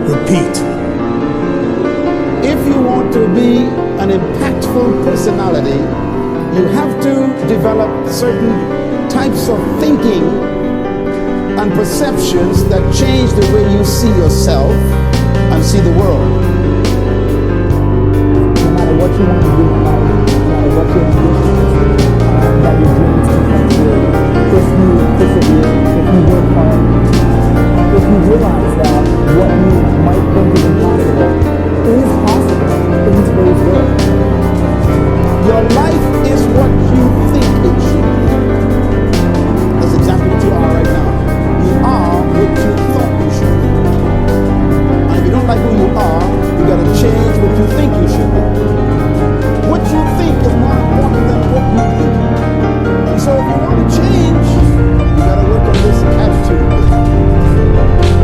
repeat. If you want to be an impactful personality, you have to develop certain types of thinking and perceptions that change the way you see yourself and see the world. No matter what you want to do in life, no matter what your ambitions that your dreams can come true, if you persevere, if you work hard, if you realize that what you might think is impossible is possible in today's world. Your life is what you think it should be. That's exactly what you are right now. You are what you thought you should be. And if you don't like who you are, you got to change what you think you should be. What you think is more important than what you do. And so if you want to change, you got to work on this attitude thing.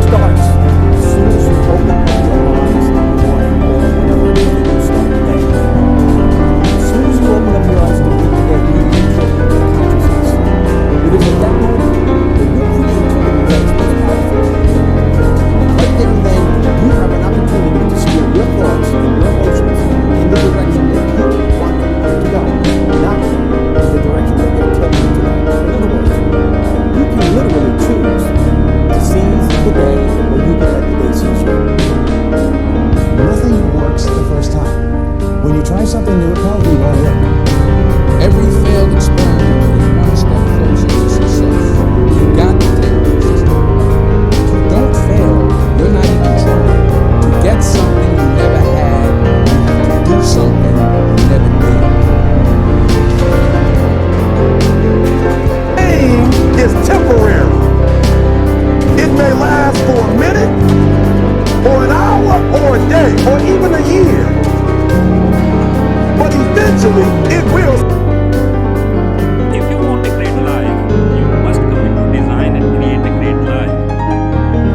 Starts as soon as you open up your eyes in the morning or whenever it is that you start the day. As soon as you open up your eyes in the morning, you enter your consciousness. It is at that moment that your creativity takes its powerful. Right there and then, you have an opportunity to steer your thoughts and your emotions in the direction that you want them to go, not in the direction that they're telling you to go. In other words, you can literally choose to seize the day, or you can let the day seize you. Nothing works the first time. When you try something new, it probably won't work. Every failed experiment is one step closer to success. You got to take risks. If you don't fail, you're not even trying. To get something you never had, you have to do something you never did. Pain is temporary. It may last for a minute, or an hour, or a day, or even a year. But eventually, it will. If you want a great life, you must commit to design and create a great life.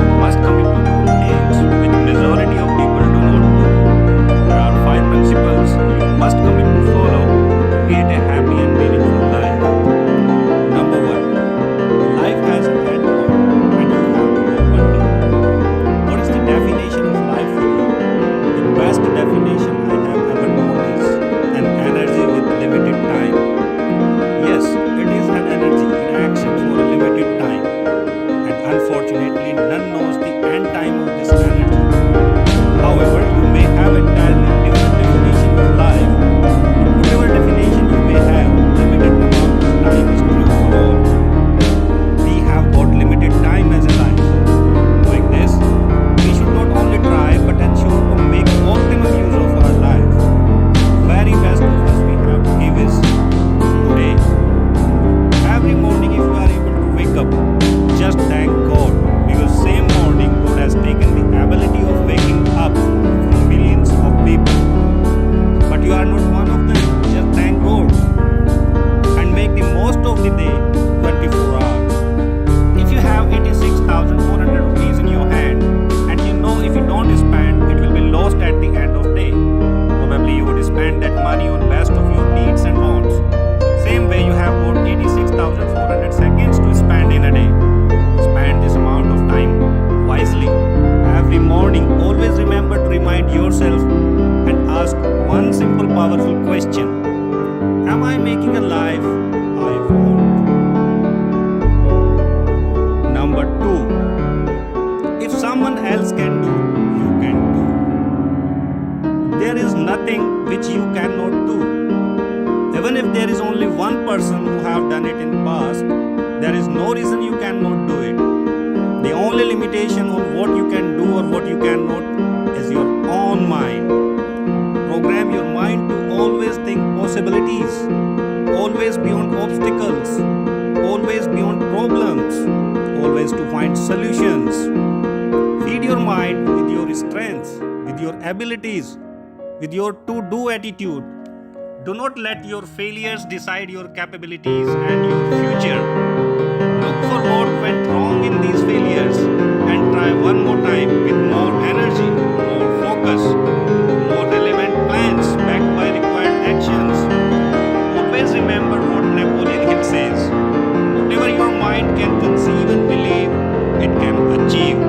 You must commit to do things which majority of people do not do. There are 5 principles you must commit to follow to create a happy and meaningful life. Number 1. Life has an end point and you have to go one day. What is the definition of life for you? The best definition I have ever known is an energy with limited time. Yes, it is an energy in action for a limited time. And unfortunately, none knows the end time of this energy. However, you may have entirely different definition of life. But whatever definition you may have, limited amount of time is true for all. We have got limited time as a life. Knowing this, we should not only try but ensure to make optimum use of our life. Very best of us we have to give is today. Every morning if you are able to wake up, just thank God, because same morning God has taken the ability of waking up from millions of people. But you are not one of them. Just thank God and make the most of the day 24 hours. If you have 86,400 rupees in your hand and you know if you don't spend, it will be lost at the end of day. Probably you would spend that money on best of your needs and wants. Same way you have got 86,400 seconds to spend in a day. Spend this amount of time wisely. Every morning, always remember to remind yourself and ask one simple powerful question. Am I making a life I want? Number 2. If someone else can do, you can do. There is nothing which you cannot do. Even if there is only one person who have done it in past, there is no reason you cannot do it. The only limitation on what you can do or what you cannot is your own mind. Program your mind to always think possibilities, always beyond obstacles, always beyond problems, always to find solutions. Feed your mind with your strengths, with your abilities, with your to-do attitude. Do not let your failures decide your capabilities and your future. Look for what went wrong in these failures and try one more time with more energy, more focus, more relevant plans backed by required actions. Always remember what Napoleon Hill says. Whatever your mind can conceive and believe, it can achieve.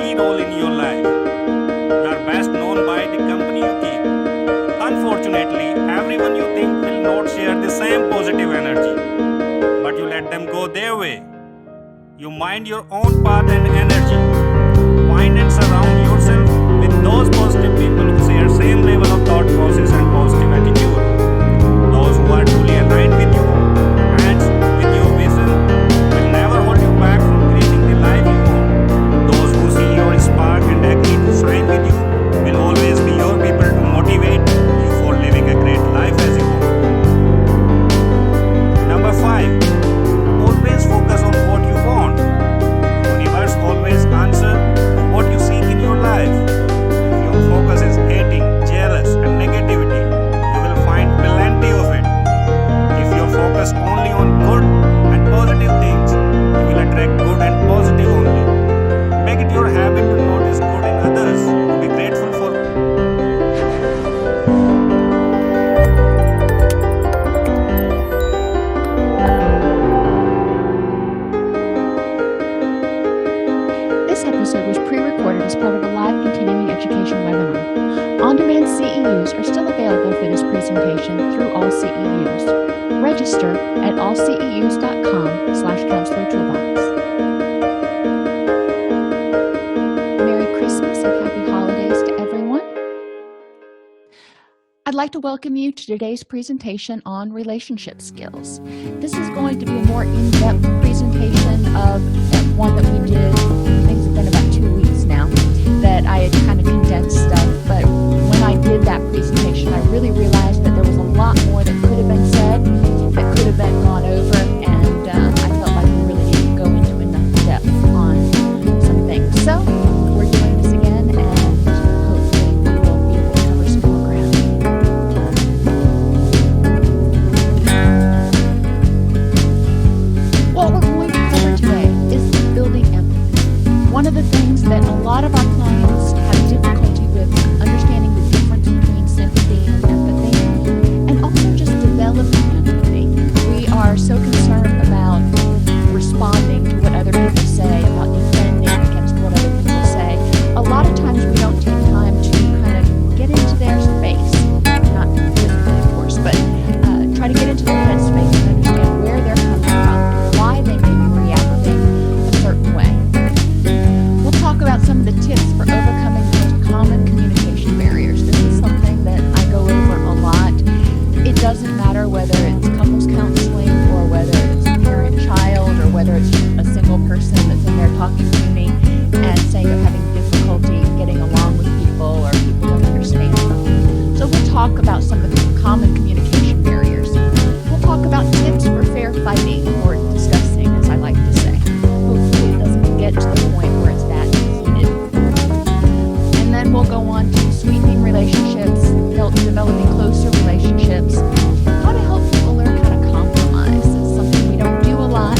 key role in your life. You are best known by the company you keep. Unfortunately, everyone you think will not share the same positive energy, but you let them go their way. You mind your own path and energy. Find and surround yourself with those positive people who share same level of thought process and positive attitude. Those who are truly aligned with you and with your vision will never hold you back from creating the life you want. Those who see your spark and agree to shine with you will always be your people to motivate you for living a great life as you want. Number 5. Always focus on what you want. Universe always answer to what you seek in your life. If your focus is hating, jealous and negativity, you will find plenty of it. If you focus only on good and positive things, you will attract good and positive only. Make it your habit to notice good in others, to be grateful for. This episode was pre-recorded as part of a live continuing education webinar. On-demand CEUs are still available for this presentation through all CEUs. Register at allceus.com/counselor toolbox. Merry Christmas and happy holidays to everyone. I'd like to welcome you to today's presentation on relationship skills. This is going to be a more in-depth presentation of one that we did, I think it's been about 2 weeks now, that I had kind of condensed stuff. But when I did that presentation, I really realized that there was a lot more that could have been said, that could have been gone over, and I felt like we really didn't go into enough depth on some things. So we're doing this again, and hopefully we will be able to cover some more ground. What we're going to cover today is building empathy. One of the things that a lot of our clients have difficulty with understanding the difference between sympathy and empathy, and also just developing empathy. We are so concerned about responding to what other people say, about defending against what other people say. A lot of times we don't take time to kind of get into their space, not physically of course, but try to get into their headspace and understand where they're coming from, why they may be reacting a certain way. We'll talk about some of the tips for overcoming the most common communication barriers. This is something that I go over a lot. It doesn't matter whether it's couples counseling or whether it's parent-child or whether it's a single person that's in there talking to me and saying they're having difficulty getting along with people or people don't understand them. So we'll talk about some of the common communication barriers. We'll talk about tips for fair fighting or discussing, as I like to say. Hopefully it doesn't get to the point where it's that heated. And then we'll go on to sweetening relationships, developing closer relationships, how to help people learn how to compromise. It's something we don't do a lot.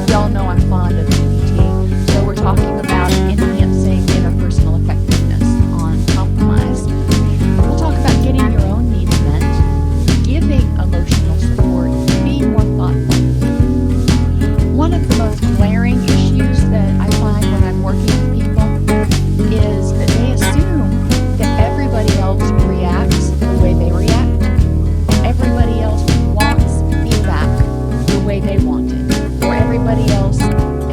Y'all know I'm fond of EPT. So we're talking about enhancing interpersonal effectiveness on compromise. We'll talk about getting your own needs met, giving emotional support, being more thoughtful. One of the most glaring issues that I find when I'm working with people is that they assume that everybody else reacts the way they react. Everybody else wants feedback the way they want it. Or everybody else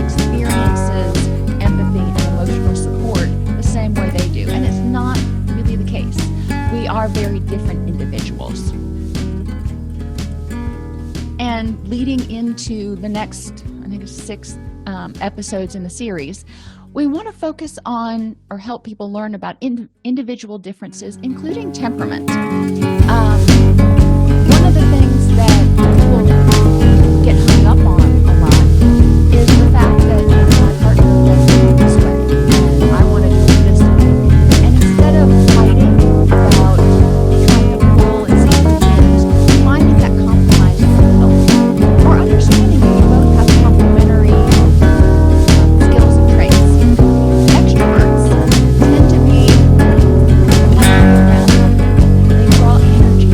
experiences empathy and emotional support the same way they do. And it's not really the case. We are very different individuals. And leading into the next, I think it's 6 episodes in the series, we want to focus on or help people learn about individual differences, including temperament. One of the things that people get hung up on a lot is the fact that my partner does it this way and I want to do it this way. And instead of fighting about trying to pull and see who wins, finding that compromise in the middle, or understanding that you both have complementary skills and traits. Extroverts tend to be they draw energy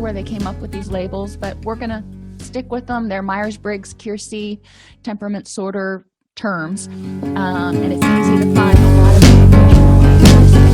sure where they came up with these labels, but we're going to stick with them. They're Myers-Briggs, Keirsey, temperament sorter terms, and it's easy to find a lot of information on that website.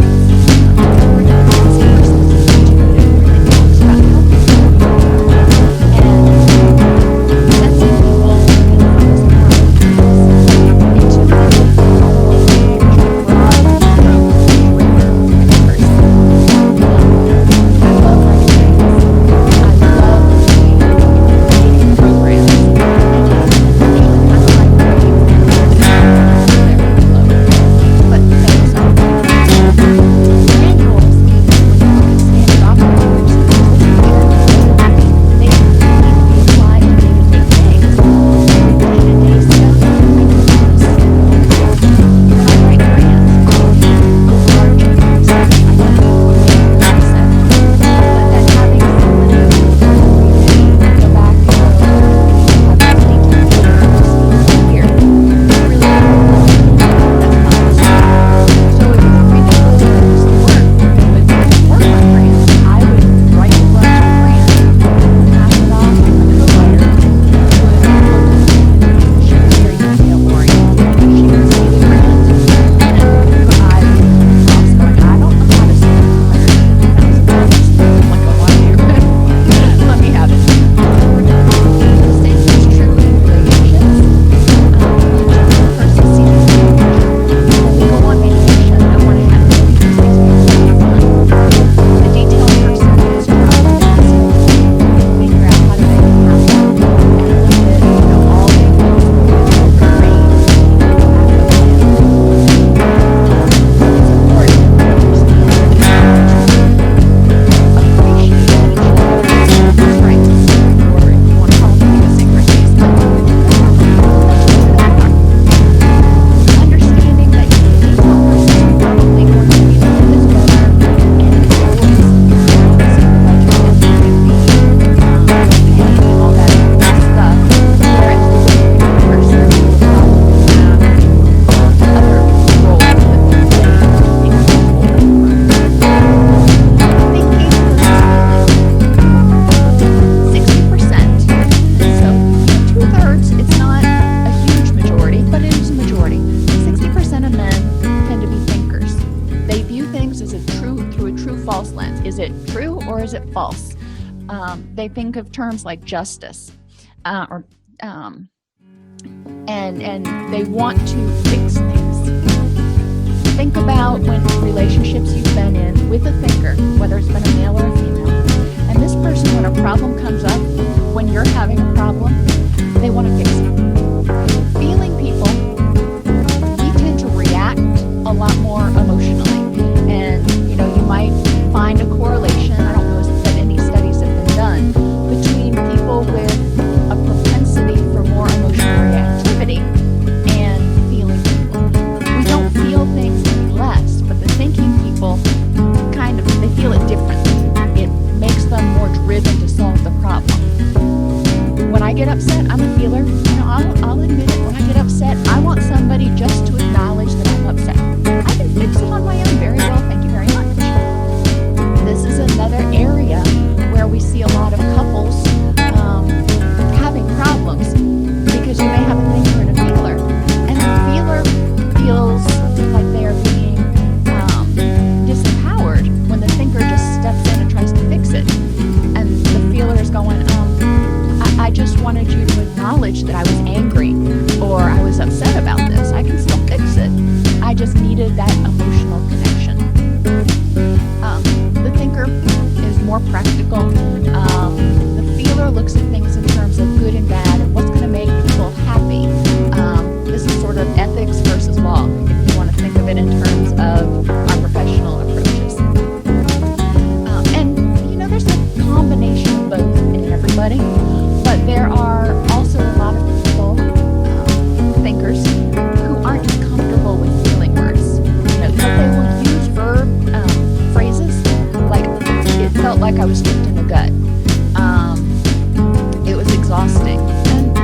False. They think of terms like justice, and they want to fix things. Think about when relationships you've been in with a thinker, whether it's been a male or a female, and this person, when a problem comes up, when you're having a problem, they want to fix it. Feeling people, we tend to react a lot more emotionally, and you might find a correlation. I don't know that any studies have been done between people with a propensity for more emotional reactivity and feeling people. We don't feel things any less, but the thinking people they feel it differently. It makes them more driven to solve the problem. When I get upset, I'm a feeler. I'll admit it. When I get upset, I want somebody just to acknowledge that I'm upset. I can fix it on my own very well. Thank you very much. This is another area where we see a lot of couples having problems because you may have a thinker and a feeler, and the feeler feels like they are being disempowered when the thinker just steps in and tries to fix it, and the feeler is going, I just wanted you to acknowledge that I was angry or I was upset about this. I can still fix it. I just needed that emotional connection. The thinker is more practical. The feeler looks at things in terms of good and bad and what's going to make people happy. This is sort of ethics versus law, if you want to think of it in terms of our professional approaches. And there's a combination of both in everybody, but there are also a lot of people, thinkers, who aren't just comfortable with feeling words. But they will use verb phrases like, it felt like I was kicked in the gut. It was exhausting. And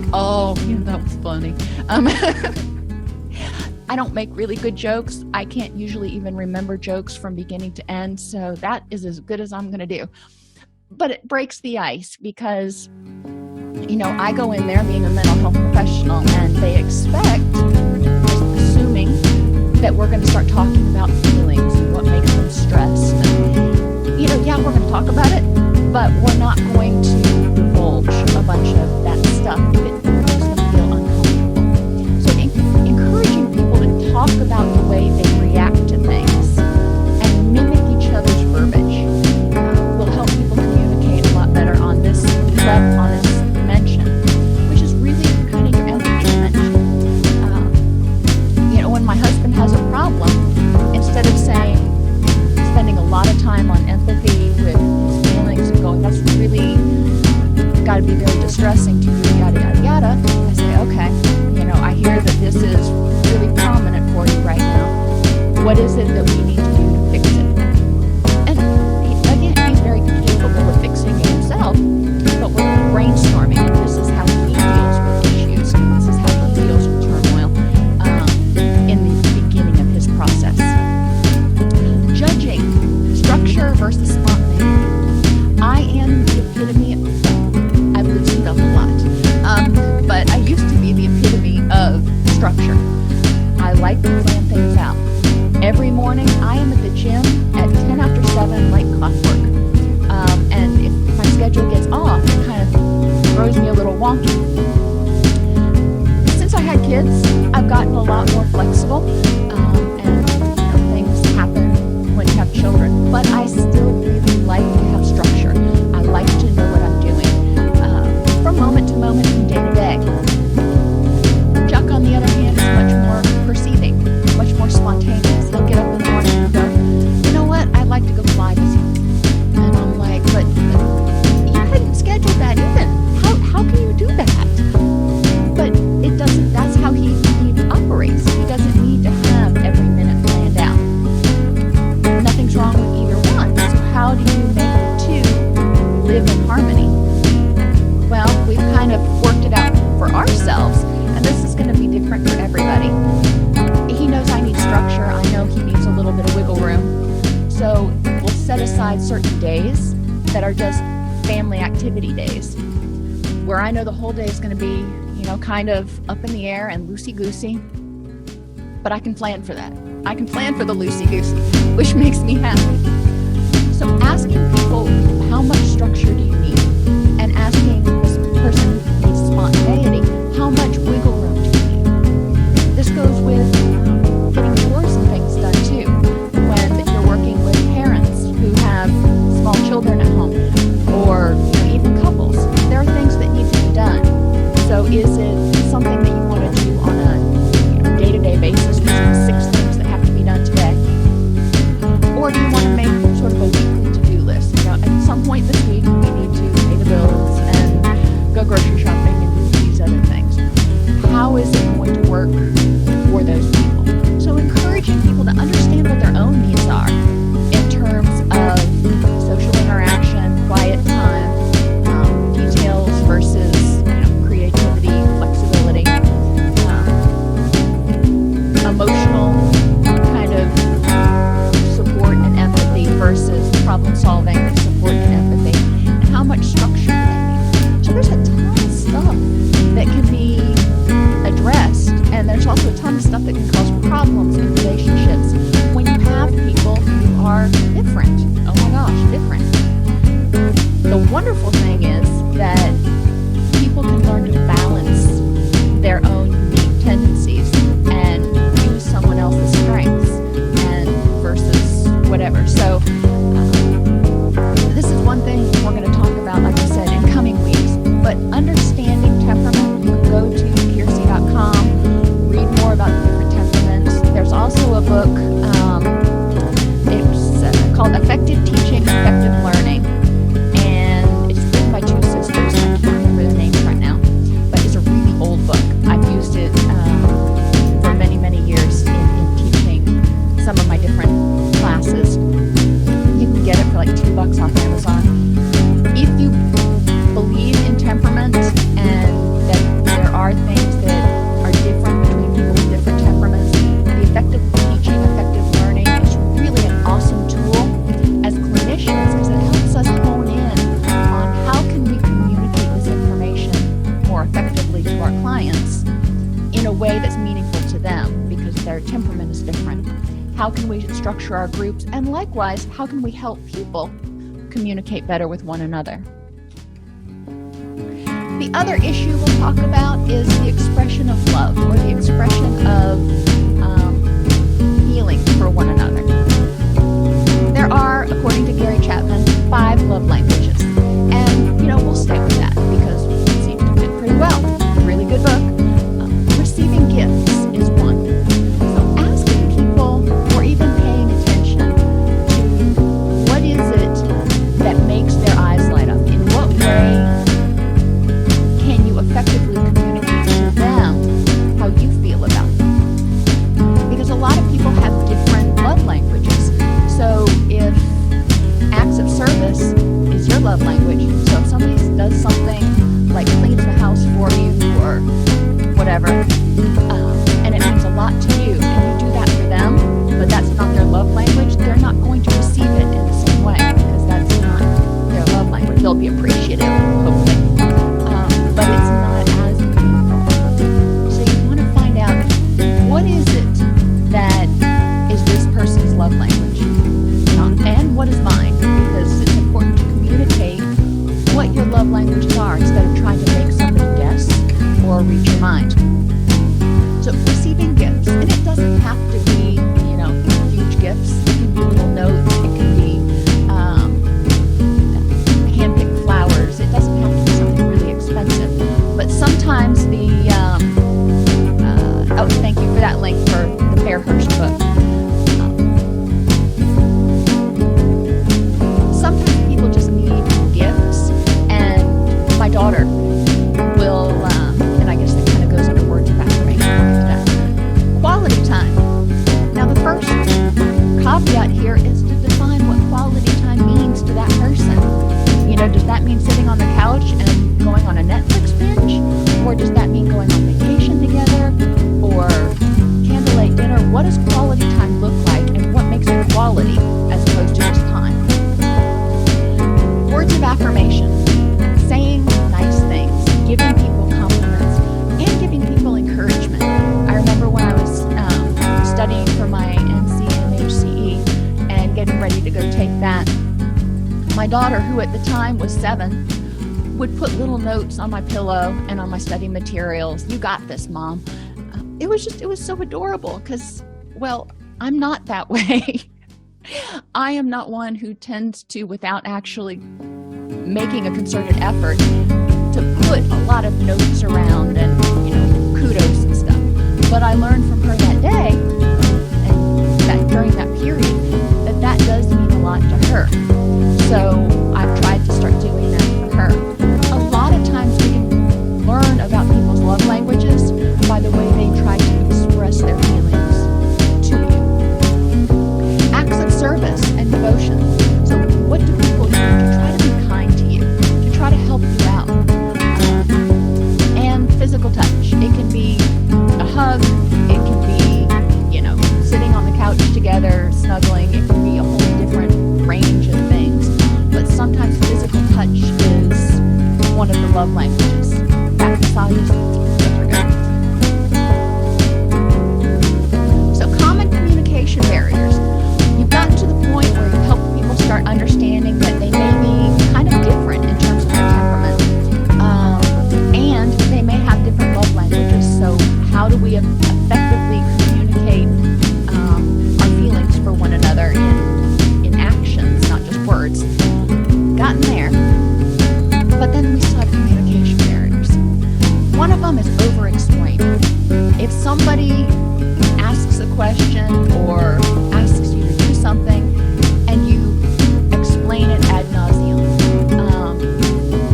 like, oh, that was funny. I don't make really good jokes. I can't usually even remember jokes from beginning to end, so that is as good as I'm going to do. But it breaks the ice because, I go in there being a mental health professional, and they expect, assuming that we're going to start talking about feelings and what makes them stressed. And, yeah, we're going to talk about it, but we're not going to divulge a bunch of that stuff if it makes them feel uncomfortable. So encouraging people to talk about the way they react to things and mimic each other's verbiage will help people communicate a lot better on this level, on this dimension, which is really kind of your empathy dimension. When my husband has a problem, instead of spending a lot of time on empathy with his feelings and going, that's really got to be very distressing to you, yada, yada, yada, I say, okay, I hear that this is really prominent for you right now. What is it that we need to do to fix it? And again, he's very capable of fixing it himself, but we're brainstorming, and this is how he deals with issues, and this is how he deals with turmoil in the beginning of his process. Judging structure versus spontaneity. I am the epitome of, I've loosened up a lot, but I used to be the epitome of structure. I like to plan things out. Every morning I am at the gym at 10 after 7 like clockwork. And if my schedule gets off, it kind of throws me a little wonky. Since I had kids, I've gotten a lot more flexible, and things happen when you have children. But I still really like to have structure. I like to know what I'm doing from moment to moment, from day to day. Chuck, on the other hand, is much more perceiving, much more spontaneous. He'll get up in the morning and go, you know what, I'd like to go fly this evening. And I'm like, but you hadn't scheduled that even. How can you do that? But it doesn't, that's how he operates. He doesn't need to have every minute planned out. Nothing's wrong with either one. So how do you make the two live in harmony? Well, we've kind of worked it out for ourselves, and this is going to be different for everybody. He knows I need structure. I know he needs a little bit of wiggle room. So we'll set aside certain days that are just family activity days, where I know the whole day is going to be, kind of up in the air and loosey-goosey, but I can plan for that. I can plan for the loosey-goosey, which makes me happy. So asking people, how much structure do you need? And asking this person who needs spontaneity, how much wiggle room do you need? This goes with getting chores and things done too. When you're working with parents who have small children at home, or even couples, there are things that need to be done. So is it something that you want to do on a day-to-day basis, just 6 things that have to be done today? Or do you want to make sort of a weekly to-do list? At some point this week, we need to pay the bills and go grocery shopping and do these other things. How is it going to work for those people? So encouraging people to understand what their own needs are in terms of social interaction, quiet time, details versus creativity, flexibility, emotional kind of support and empathy versus problem solving, support and empathy, and how much structure they need. So there's a ton of stuff that can be addressed, and there's also a clients in a way that's meaningful to them because their temperament is different? How can we structure our groups? And likewise, how can we help people communicate better with one another? The other issue we'll talk about is the expression of love, or the expression of feeling for one another. There are, according to Gary Chapman, 5 love languages. And, we'll stay with that because it seems to fit pretty well. Really good book. Receiving gifts is one. So asking people, or even paying attention to what is it that makes their eyes light up? In what way can you effectively communicate to them how you feel about them? Because a lot of people have different love languages. So if acts of service is your love language, so if somebody does something like cleans the house for you or whatever, and it means a lot to you, and you do that for them, but that's not their love language, they're not going to receive it in the same way because that's not their love language. They'll be appreciative, hopefully, but it's not as meaningful. So you want to find out, what is it that is this person's love language? And what is mine? Because it's important to communicate what your love languages are instead of trying to make somebody guess or read your mind. So receiving gifts, and it doesn't have to be, huge gifts. It can be little notes. It can be hand-picked flowers. It doesn't have to be something really expensive. But sometimes thank you for that link for the Fairhurst book. Sometimes people just need gifts, and my daughter will, and I guess that kind of goes under words of affirmation, quality time. Now the first caveat here is to define what quality time means to that person. Does that mean sitting on the couch and going on a Netflix binge? Or does that mean going on vacation together? Or candlelight dinner? What does quality time look like, and what makes it quality as opposed to just time? Words of affirmation, saying nice things, giving people compliments, and giving people encouragement. I remember when I was studying for my NCMHCE and getting ready to go take that, my daughter, who at the time was 7, would put little notes on my pillow and on my study materials. "You got this, Mom." It was so adorable because, I'm not that way. I am not one who tends to, without actually making a concerted effort, to put a lot of notes around and, kudos and stuff. But I learned from her that day, and that during that period, that does mean a lot to her. So I've tried to start doing that for her. A lot of times we can learn about people's love languages by the way they try to express their feelings to you. Acts of service and devotion. So what do people do to try to be kind to you, to try to help you out? And physical touch. It can be a hug. It can be, sitting on the couch together, snuggling. It can be a whole different range of things. But sometimes physical touch is one of the love languages. Back massages, those are good. So common communication barriers. You've gotten to the point where you help people start understanding that they may be kind of different in terms of their temperament. And they may have different love languages. So how do we effectively communicate our feelings for one another in actions, not just words? Gotten there. But then we still have communication barriers. One of them is over-explaining. If somebody asks a question or asks you to do something and you explain it ad nauseum,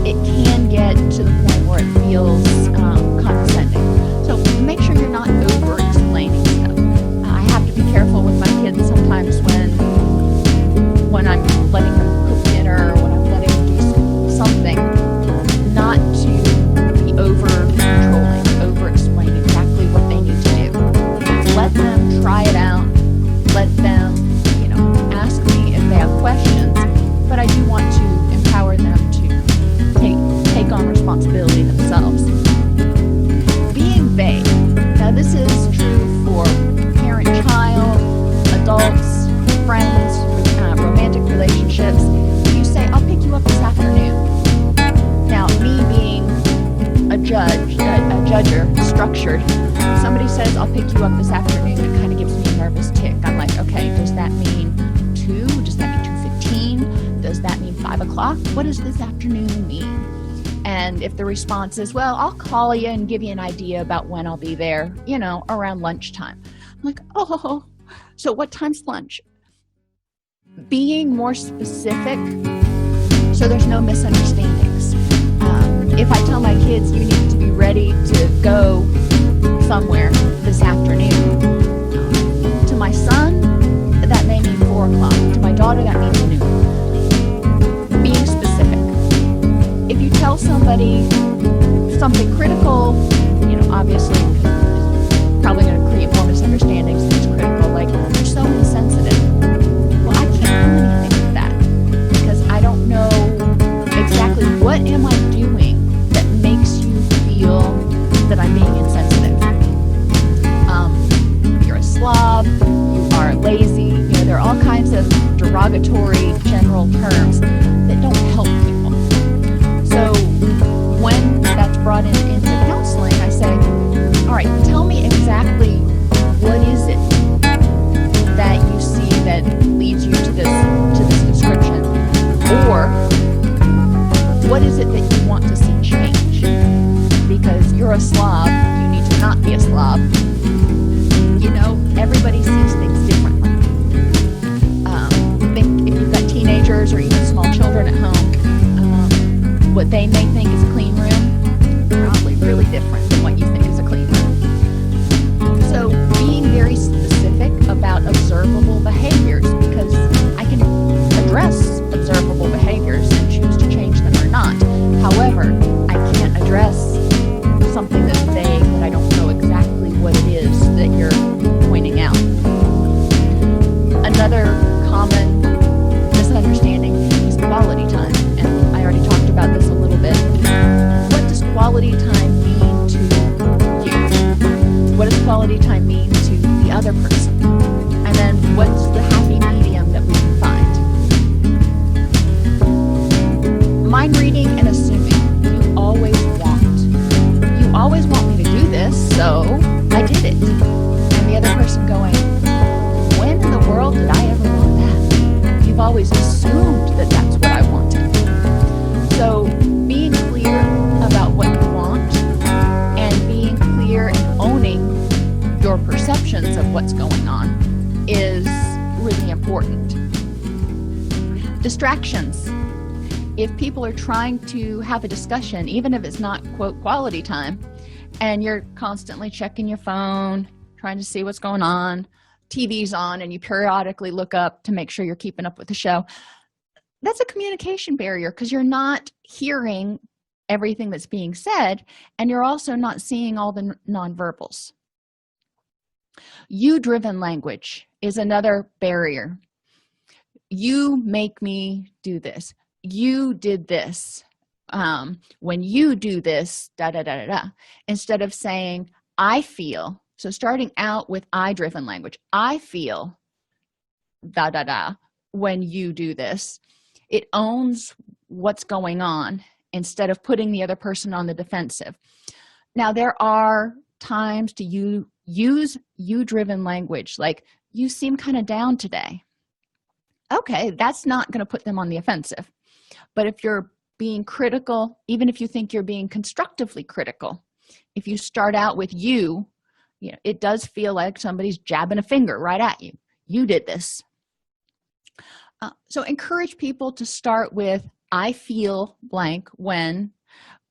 it can get to the point where it feels condescending. So make sure you're not over-explaining stuff. I have to be careful with my kids sometimes when I'm letting them cook dinner or when I'm letting them do something, not to be over-controlling, over-explain exactly what they need to do. Let them try it out. Let them, ask me if they have questions. But I do want to empower them to take on responsibility themselves. structured. Somebody says, I'll pick you up this afternoon, it kind of gives me a nervous tick. I'm like, okay, does that mean 2? Does that mean 2:15? Does that mean 5 o'clock? What does this afternoon mean? And if the response is, well, I'll call you and give you an idea about when I'll be there, around lunchtime. I'm like, oh, so what time's lunch? Being more specific so there's no misunderstandings. If I tell my kids you need to be ready to go somewhere this afternoon, to my son, that may mean 4 o'clock. To my daughter, that means noon. Being specific. If you tell somebody something critical, obviously probably going to create more misunderstandings than it's critical. Like, you're so insensitive. Well, I can't do anything with that because I don't know exactly what am I doing that makes you feel that I'm being insensitive. You're a slob, you are lazy, there are all kinds of derogatory general terms that don't help people. So when that's brought into counseling, I say, all right, tell me exactly what is it that you see that leads you to this description, or what is it that you want to see change? Because you're a slob, you need to not be a slob. Everybody sees things differently. Think if you've got teenagers or even small children at home, what they may think is a clean room, probably really different than what you think is a clean room. So being very specific about observable behaviors, because I can address observable behaviors and choose to change them or not. However, I can't address something that's vague that I don't know exactly what it is that you're pointing out. Another common misunderstanding is quality time, and I already talked about this a little bit. What does quality time mean to you? What does quality time mean to the other person? And then what's the happy medium that we can find? Mind reading and assuming. You always want me to do this, so I did it. And the other person going, when in the world did I ever want that? You've always assumed that that's what I wanted. So being clear about what you want and being clear and owning your perceptions of what's going on is really important. Distractions. If people are trying to have a discussion, even if it's not, quote, quality time, and you're constantly checking your phone, trying to see what's going on, TV's on, and you periodically look up to make sure you're keeping up with the show, that's a communication barrier because you're not hearing everything that's being said, and you're also not seeing all the nonverbals. You-driven language is another barrier. You make me do this. You did this. When you do this, instead of saying, I feel. So starting out with I-driven language, I feel when you do this. It owns what's going on instead of putting the other person on the defensive. Now, there are times to use you-driven language, like, you seem kind of down today. Okay, that's not going to put them on the offensive. But if you're being critical, even if you think you're being constructively critical, if you start out with you, it does feel like somebody's jabbing a finger right at you. You did this. So encourage people to start with, I feel blank when,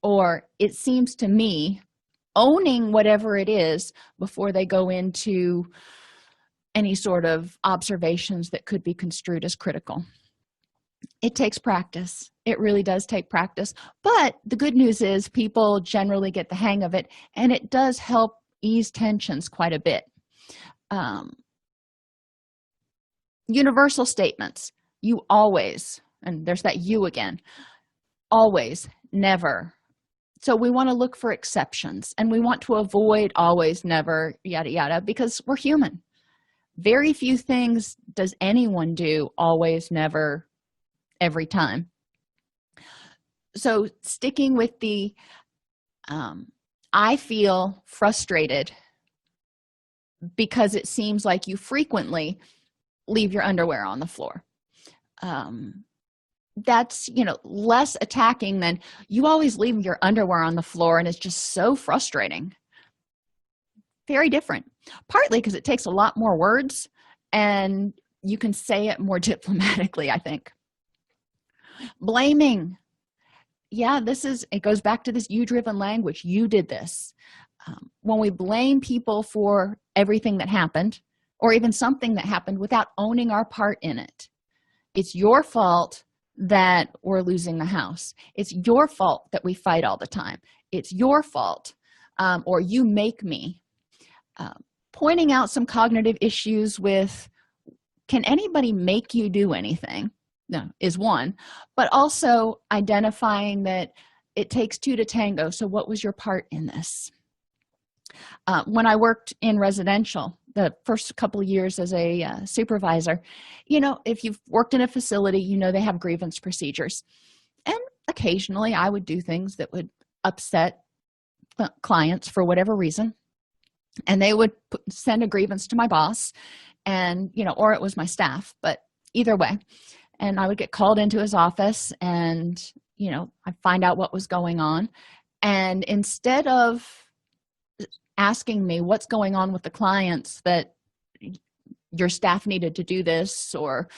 or it seems to me, owning whatever it is before they go into any sort of observations that could be construed as critical. It takes practice. It really does take practice. But the good news is people generally get the hang of it, and it does help ease tensions quite a bit. Universal statements. You always, and there's that you again, always, never. So we want to look for exceptions, and we want to avoid always, never, yada, yada, because we're human. Very few things does anyone do always, never, every time. So sticking with the I feel frustrated because it seems like you frequently leave your underwear on the floor. That's, less attacking than you always leave your underwear on the floor and it's just so frustrating. Very different. Partly because it takes a lot more words and you can say it more diplomatically, I think. Blaming. Yeah, it goes back to this you-driven language. You did this. When we blame people for everything that happened, or even something that happened without owning our part in it, it's your fault that we're losing the house. It's your fault that we fight all the time. It's your fault, or you make me. Pointing out some cognitive issues with, can anybody make you do anything? No, is one, but also identifying that it takes two to tango. So what was your part in this? When I worked in residential, the first couple of years as a supervisor, if you've worked in a facility, they have grievance procedures. And occasionally I would do things that would upset clients for whatever reason. And they would send a grievance to my boss and, or it was my staff, but either way. And I would get called into his office and, I'd find out what was going on. And instead of asking me what's going on with the clients, that your staff needed to do this or,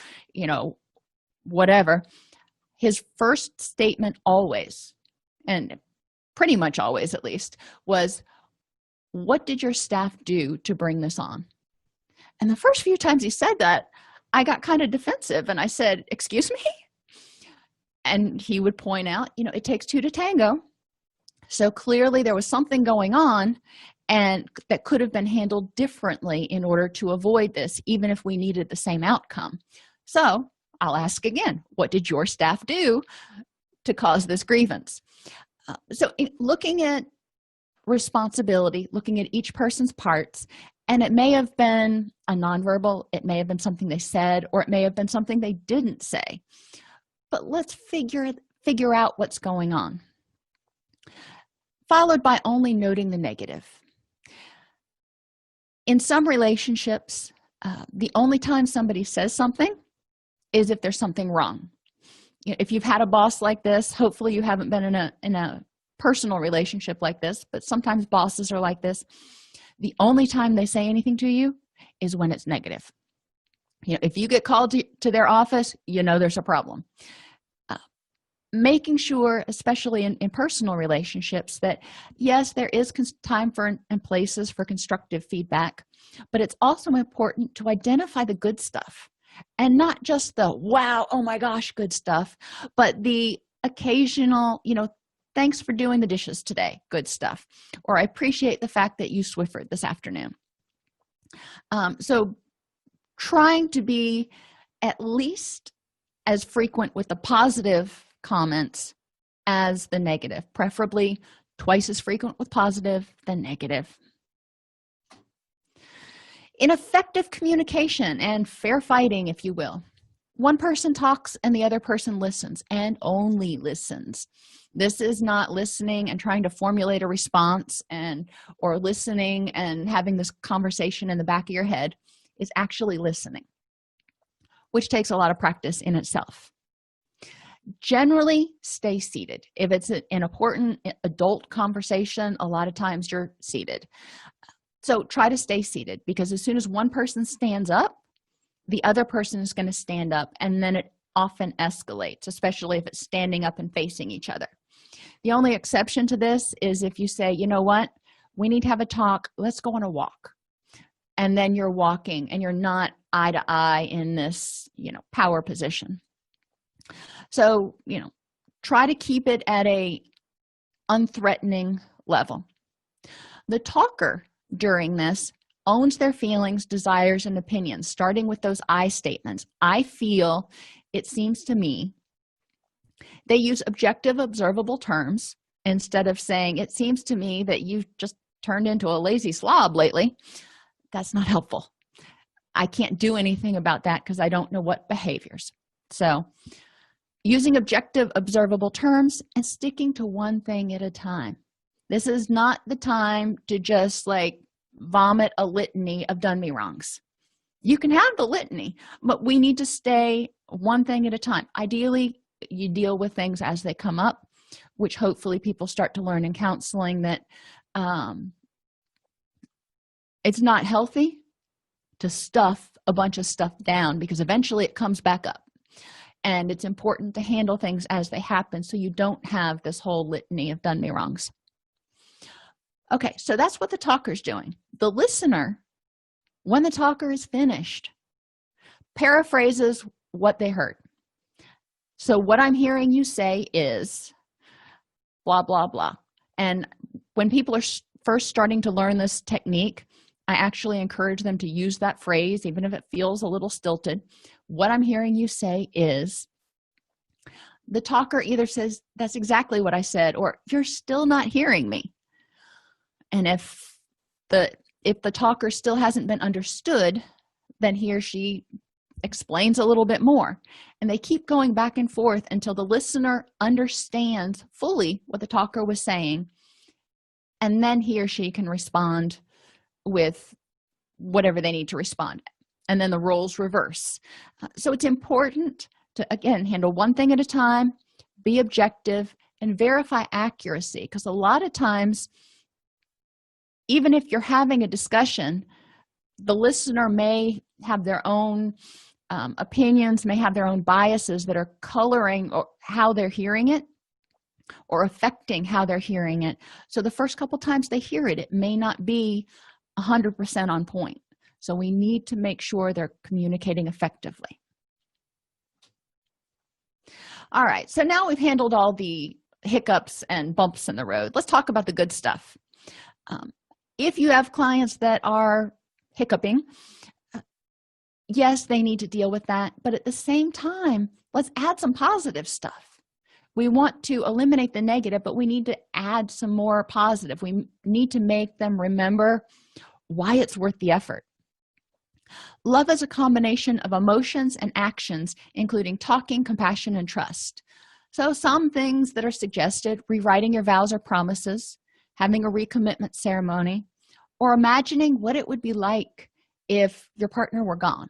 whatever, his first statement always, and pretty much always at least, was, what did your staff do to bring this on? And the first few times he said that, I got kind of defensive and I said, excuse me? And he would point out, it takes two to tango. So clearly there was something going on and that could have been handled differently in order to avoid this, even if we needed the same outcome. So I'll ask again, what did your staff do to cause this grievance? So looking at responsibility, looking at each person's parts, and it may have been a nonverbal, it may have been something they said, or it may have been something they didn't say. But let's figure out what's going on. Followed by only noting the negative. In some relationships, the only time somebody says something is if there's something wrong. If you've had a boss like this, hopefully you haven't been in a personal relationship like this, but sometimes bosses are like this. The only time they say anything to you is when it's negative. If you get called to their office, there's a problem. Making sure, especially in personal relationships, that yes, there is time for and places for constructive feedback, but it's also important to identify the good stuff and not just the wow, oh my gosh, good stuff, but the occasional, thanks for doing the dishes today, good stuff, or I appreciate the fact that you Swiffered this afternoon. So trying to be at least as frequent with the positive comments as the negative, preferably twice as frequent with positive than negative. In effective communication and fair fighting, if you will, one person talks and the other person listens, and only listens. This is not listening and trying to formulate a response or listening and having this conversation in the back of your head. Is actually listening, which takes a lot of practice in itself. Generally, stay seated. If it's an important adult conversation, a lot of times you're seated. So try to stay seated, because as soon as one person stands up, the other person is going to stand up, and then it often escalates, especially if it's standing up and facing each other. The only exception to this is if you say, you know what, we need to have a talk, let's go on a walk. And then you're walking and you're not eye to eye in this, power position. So, try to keep it at a unthreatening level. The talker during this owns their feelings, desires, and opinions, starting with those I statements. I feel, it seems to me. They use objective, observable terms instead of saying, it seems to me that you've just turned into a lazy slob lately. That's not helpful. I can't do anything about that because I don't know what behaviors. So using objective, observable terms and sticking to one thing at a time. This is not the time to just like vomit a litany of done me wrongs. You can have the litany, but we need to stay one thing at a time. Ideally, you deal with things as they come up, which hopefully people start to learn in counseling that it's not healthy to stuff a bunch of stuff down, because eventually it comes back up. And it's important to handle things as they happen so you don't have this whole litany of done me wrongs. Okay, so that's what the talker's doing. The listener, when the talker is finished, paraphrases what they heard. So what I'm hearing you say is blah, blah, blah. And when people are first starting to learn this technique, I actually encourage them to use that phrase, even if it feels a little stilted. What I'm hearing you say is, the talker either says, that's exactly what I said, or you're still not hearing me. And if the talker still hasn't been understood, then he or she explains a little bit more. And they keep going back and forth until the listener understands fully what the talker was saying. And then he or she can respond with whatever they need to respond. And then the roles reverse. So it's important to, again, handle one thing at a time, be objective, and verify accuracy. Because a lot of times, even if you're having a discussion, the listener may have their own opinions, may have their own biases that are coloring or how they're hearing it or affecting how they're hearing it. So the first couple times they hear it, it may not be 100% on point. So we need to make sure they're communicating effectively. All right, so now we've handled all the hiccups and bumps in the road. Let's talk about the good stuff. If you have clients that are hiccuping, yes, they need to deal with that, but at the same time, let's add some positive stuff. We want to eliminate the negative, but we need to add some more positive. We need to make them remember why it's worth the effort. Love is a combination of emotions and actions, including talking, compassion, and trust. So some things that are suggested: rewriting your vows or promises, having a recommitment ceremony, or imagining what it would be like if your partner were gone.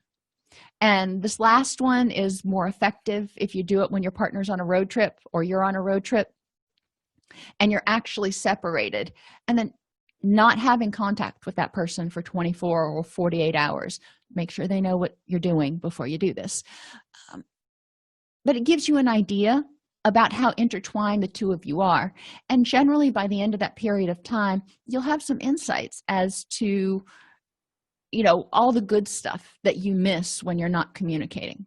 And this last one is more effective if you do it when your partner's on a road trip or you're on a road trip and you're actually separated, and then not having contact with that person for 24 or 48 hours. Make sure they know what you're doing before you do this. But it gives you an idea about how intertwined the two of you are. And generally, by the end of that period of time, you'll have some insights as to, all the good stuff that you miss when you're not communicating.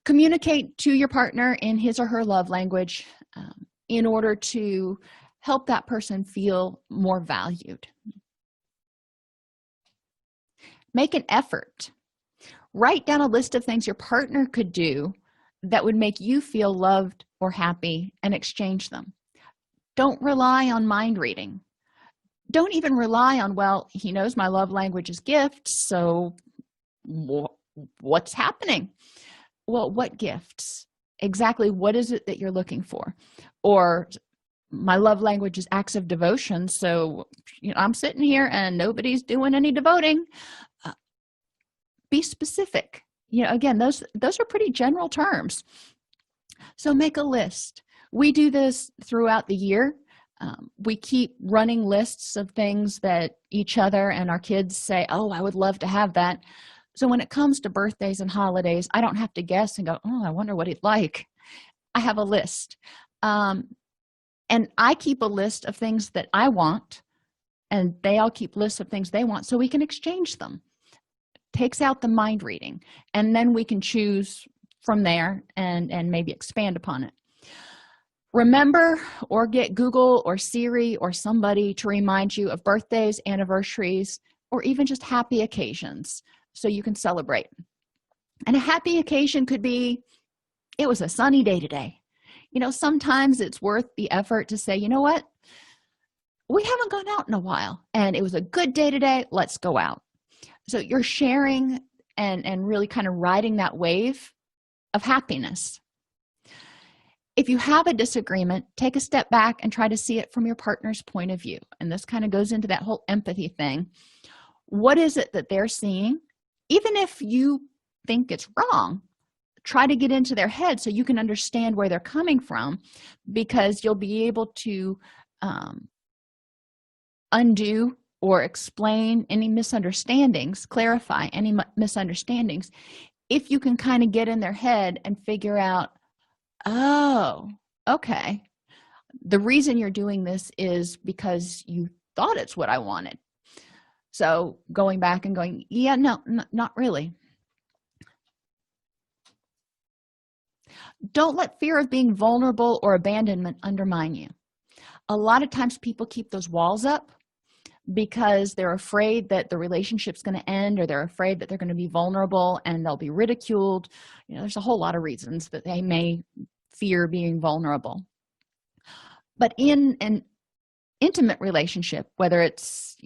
Communicate to your partner in his or her love language in order to help that person feel more valued. Make an effort. Write down a list of things your partner could do that would make you feel loved or happy, and exchange them. Don't rely on mind reading. Don't even rely on, well, he knows my love language is gifts, so what's happening? Well, what gifts? Exactly what is it that you're looking for? Or my love language is acts of devotion, so I'm sitting here and nobody's doing any devoting. Be specific. Again, those are pretty general terms. So make a list. We do this throughout the year. We keep running lists of things that each other and our kids say, oh, I would love to have that. So when it comes to birthdays and holidays, I don't have to guess and go, oh, I wonder what he'd like. I have a list. And I keep a list of things that I want, and they all keep lists of things they want, so we can exchange them. Takes out the mind reading, and then we can choose from there and maybe expand upon it. Remember, or get Google or Siri or somebody to remind you of birthdays, anniversaries, or even just happy occasions so you can celebrate. And a happy occasion could be, it was a sunny day today. Sometimes it's worth the effort to say, you know what? We haven't gone out in a while, and it was a good day today. Let's go out. So you're sharing and really kind of riding that wave of happiness. If you have a disagreement, take a step back and try to see it from your partner's point of view. And this kind of goes into that whole empathy thing. What is it that they're seeing? Even if you think it's wrong, try to get into their head so you can understand where they're coming from, because you'll be able to undo or explain any misunderstandings, clarify any misunderstandings, if you can kind of get in their head and figure out, oh, okay, the reason you're doing this is because you thought it's what I wanted. So going back and going, yeah, no, not really. Don't let fear of being vulnerable or abandonment undermine you. A lot of times people keep those walls up because they're afraid that the relationship's going to end, or they're afraid that they're going to be vulnerable and they'll be ridiculed. There's a whole lot of reasons that they may fear being vulnerable. But in an intimate relationship, whether it's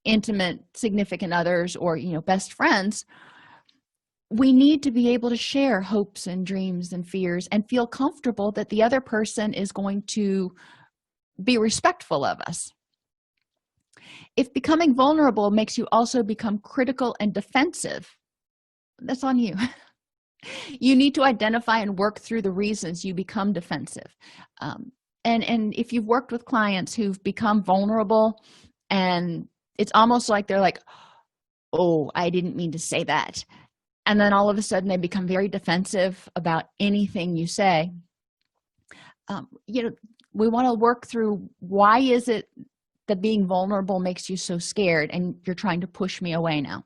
intimate significant others or best friends, we need to be able to share hopes and dreams and fears and feel comfortable that the other person is going to be respectful of us. If becoming vulnerable makes you also become critical and defensive, that's on you. You need to identify and work through the reasons you become defensive. And if you've worked with clients who've become vulnerable, and it's almost like they're like, oh, I didn't mean to say that, and then all of a sudden they become very defensive about anything you say, we want to work through, why is it that being vulnerable makes you so scared and you're trying to push me away now?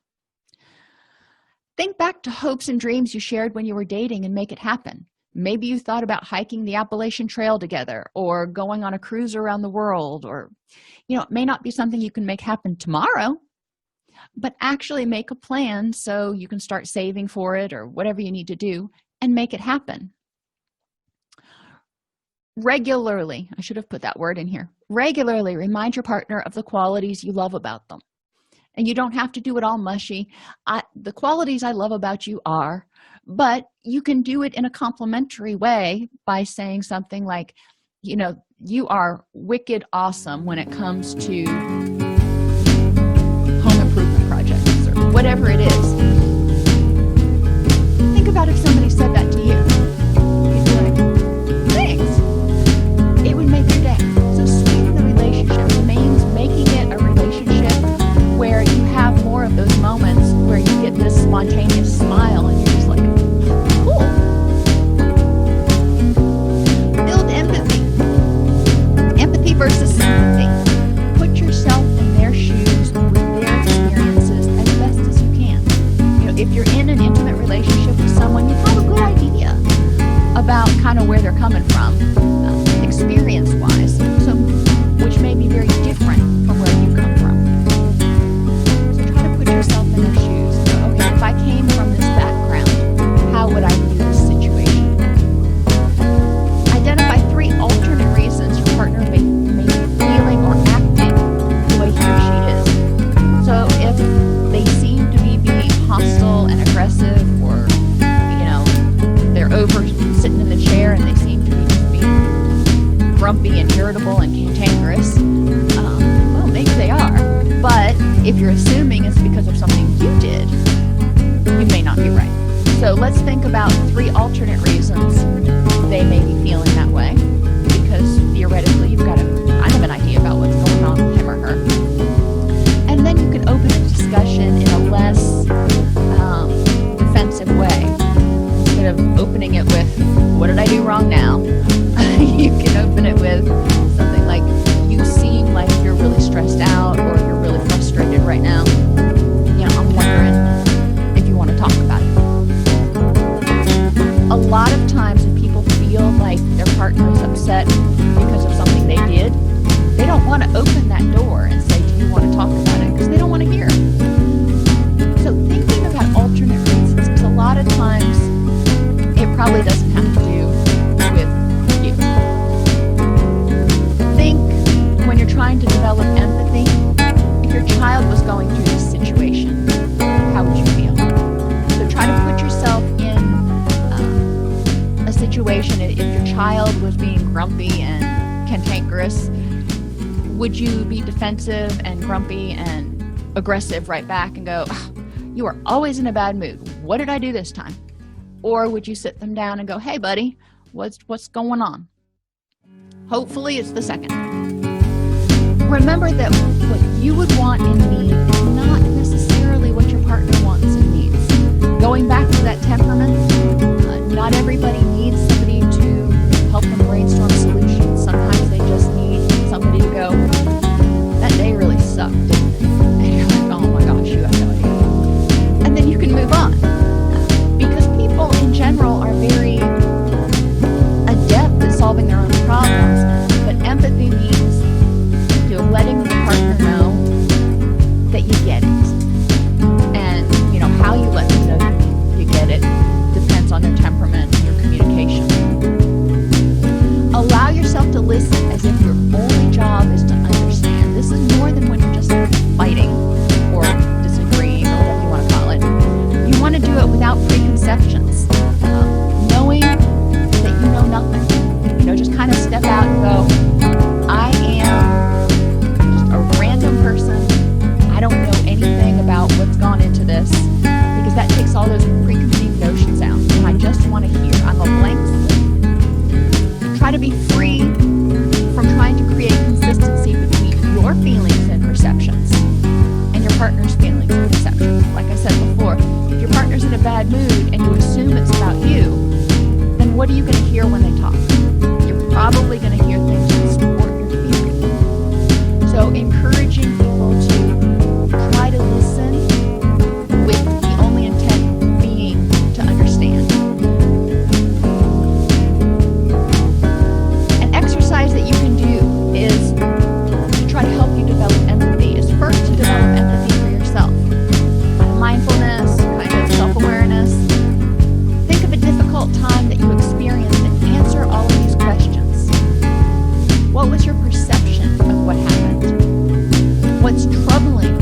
Think back to hopes and dreams you shared when you were dating and make it happen. Maybe you thought about hiking the Appalachian Trail together, or going on a cruise around the world, or it may not be something you can make happen tomorrow, but actually make a plan so you can start saving for it, or whatever you need to do, and make it happen. Regularly, I should have put that word in here, regularly remind your partner of the qualities you love about them. And you don't have to do it all mushy. The qualities I love about you are, but you can do it in a complimentary way by saying something like, you are wicked awesome when it comes to home improvement projects, or whatever it is. Think about if somebody said that to you. You'd be like, thanks. It would make your day. So sweeten the relationship means making it a relationship where you have more of those moments where you get this spontaneous smile and you're just like, cool. Build empathy. Empathy versus sympathy. Put yourself in their shoes with their experiences as best as you can. If you're in an intimate relationship with someone, you have a good idea about kind of where they're coming from, experience-wise, so which may be very different from where you come from. So try to put yourself in their shoes. Okay, if I came from this background, how would I view this situation? Identify 3 alternate reasons your partner may be feeling or acting the way he or she is. So if they seem to be being hostile and aggressive, or they're over sitting in the chair and they seem to be just being grumpy and irritable and cantankerous, well, maybe they are. But if you're assuming it's because of something you did, you may not be right. So let's think about 3 alternate reasons they may be feeling that way, because theoretically you've got kind of an idea about what's going on with him or her. And then you can open a discussion in a less defensive way. Instead of opening it with, what did I do wrong now? You can open it with something like, you seem like you're really stressed out, or you're really frustrated right now. I'm wondering if you want to talk about it. A lot of times when people feel like their partner is upset because of something they did, Would you be defensive and grumpy and aggressive right back and go, you are always in a bad mood. What did I do this time? Or would you sit them down and go, hey, buddy, what's going on? Hopefully it's the second. Remember that what you would want and need is not necessarily what your partner wants and needs. Going back to that temperament, not everybody needs somebody to help them brainstorm solutions. Sometimes they just need somebody to go, that day really sucked, didn't it? And you're like, oh my gosh, you have no idea. And then you can move on. Because people in general are very adept at solving their own problems, but empathy means letting the partner know that you get it. And, how you let them know you get it depends on their temperament and your communication. Allow yourself to listen as if your only job is to understand. This is more than when you're just fighting or disagreeing or whatever you want to call it. You want to do it without preconceptions. Knowing that you know nothing. Just kind of step out and go, I am just a random person. I don't know anything about what's gone into this, because that takes all those preconceived notions out. And I just want to hear. I'm a blank slate. Try to be free from trying to create consistency between your feelings and perceptions and your partner's feelings and perceptions. Like I said before, if your partner's in a bad mood and you assume it's about you, then what are you going to hear when they talk? You're probably going to hear things that support your theory. So encouraging people to try to listen with the only intent being to understand. An exercise that you can do is to try to help you develop empathy is first to develop empathy for yourself. Mindfulness, kind of self-awareness. Think of a difficult time that you experienced and answer all of these questions. What was your perception of what happened? What's troubling